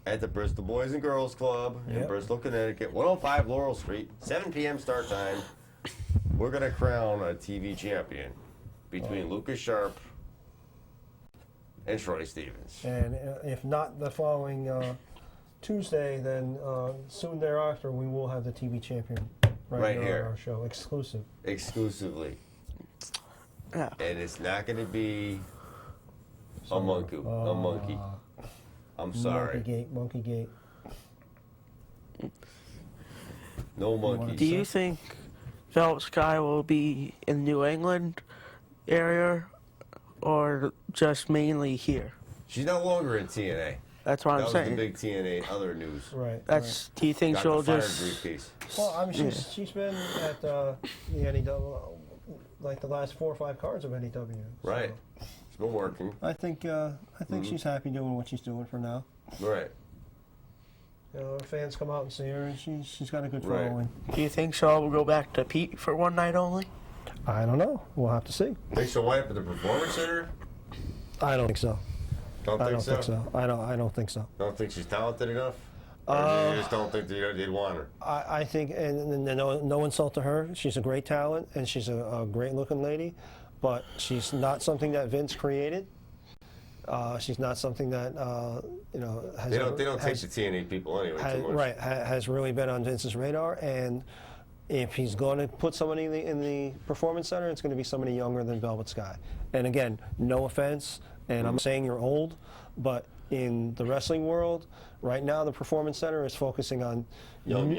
at the Bristol Boys and Girls Club in Yep. Bristol, Connecticut, 105 Laurel Street, 7 p.m. start time, we're going to crown a TV champion between Lucas Sharp and Troy Stevens. And if not the following Tuesday, then soon thereafter we will have the TV champion Right here. on our show, exclusive. Exclusively. Yeah. And it's not going to be a monkey. I'm sorry. Monkey gate. No monkeys. Do you think Velvet Sky will be in New England area or just mainly here? She's no longer in TNA. That's what That I'm was saying. the big TNA other news. Right. That's. Do you think Got she'll the fire just? briefcase. Well, I mean, she's been at the NEW, like the last 4 or 5 cards of NEW. so Right. It's been working. I think she's happy doing what she's doing for now. Right. You know, fans come out and see her, and she's got a good Right. following. Do you think she'll go back to Pete for one night only? I don't know. We'll have to see. Think she'll wind up at the Performance Center? I don't think so. Don't I think don't so? think so. I don't think so. Don't think she's talented enough? Or you just don't think they'd want her? I think, and no insult to her, she's a great talent and she's a great looking lady, but she's not something that Vince created. She's not something that has They don't take the TNA people anyway too much. right has really been on Vince's radar. And if he's going to put somebody in the performance center, it's going to be somebody younger than Velvet Sky. And again, no offense, and I'm saying you're old, but in the wrestling world right now, the performance center is focusing on Young.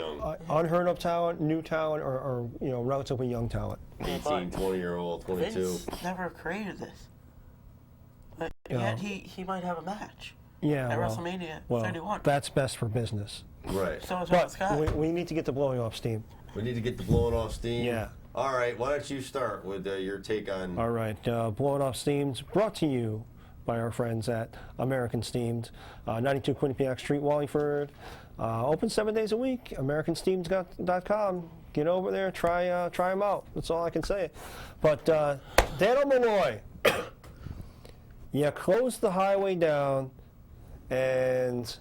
unheard of talent, new talent, or relatively young talent. 18, 20-year-old, 22. Vince never created this. But Yeah. yet he might have a match Yeah, at well, WrestleMania well, 31. that's best for business. Right. So is Velvet But Sky. we need to get the blowing off steam. We need to get the blowing off steam. Yeah. All right. Why don't you start with your take on... All right, blowing off steam's brought to you by our friends at American Steamed, 92 Quinnipiac Street, Wallingford. Open 7 days a week. AmericanSteamed.com. Get over there, try them out. That's all I can say. But Daniel Malloy, you closed the highway down, and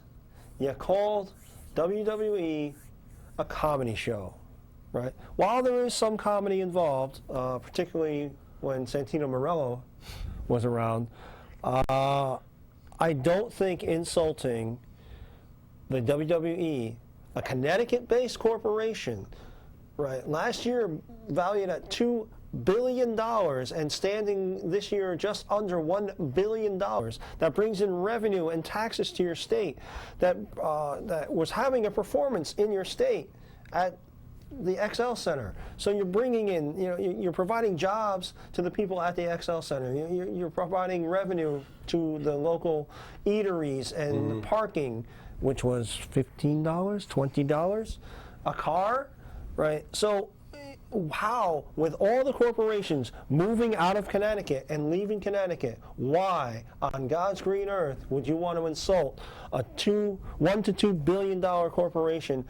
you called WWE a comedy show, right? While there is some comedy involved, particularly when Santino Marello was around, I don't think insulting the WWE, a Connecticut-based corporation, right, last year valued at $2 billion and standing this year just under $1 billion, that brings in revenue and taxes to your state, that was having a performance in your state at the XL Center. So you're bringing in, you're providing jobs to the people at the XL Center. You're providing revenue to the local eateries and the parking, which was $15, $20 a car, right? So how, with all the corporations moving out of Connecticut and leaving Connecticut, why on God's green earth would you want to insult a $1 to $2 billion corporation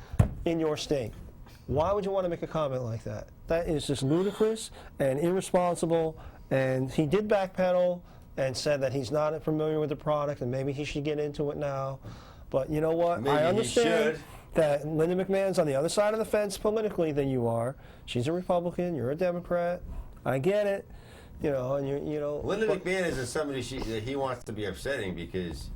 in your state? Why would you want to make a comment like that? That is just ludicrous and irresponsible. And he did backpedal and said that he's not familiar with the product and maybe he should get into it now. But you know what? Maybe I he understand should. that Linda McMahon's on the other side of the fence politically than you are. She's a Republican. You're a Democrat. I get it. And Linda but- McMahon is somebody that he wants to be upsetting because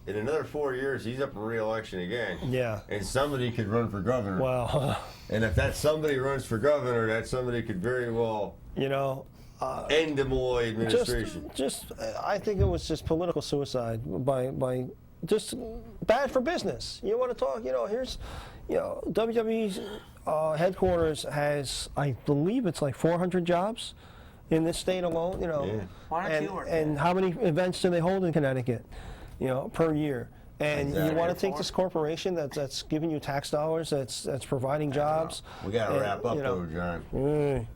in another 4 years, he's up for re-election again. Yeah. And somebody could run for governor. Well, And if that somebody runs for governor, that somebody could very well end the Malloy administration. I think it was just political suicide by just bad for business. You want to talk? Here's, WWE's headquarters has, I believe it's like 400 jobs in this state alone. Yeah. Why don't you work and there? how many events do they hold in Connecticut? Per year. And Exactly. you want to take this corporation that's giving you tax dollars, that's providing jobs. We got to and, wrap up, though, John.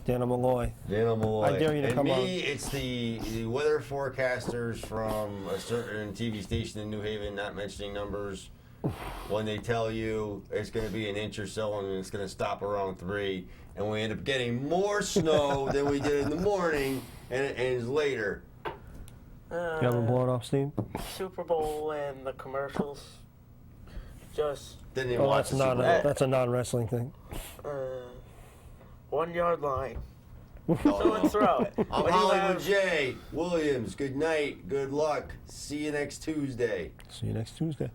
Dana Malloy. Daniel Malloy. I dare you to and come me, on. it's the weather forecasters from a certain TV station in New Haven, not mentioning numbers, when they tell you it's going to be an inch or so and it's going to stop around 3, and we end up getting more snow than we did in the morning, and it ends later. You haven't blown off steam? Super Bowl and the commercials. Just Didn't even Oh, watch that's the not Super Bowl. that's a non-wrestling thing. 1 yard line. No, Throw and throw it. I'm When you Hollywood have- J. Williams. Good night. Good luck. See you next Tuesday. See you next Tuesday.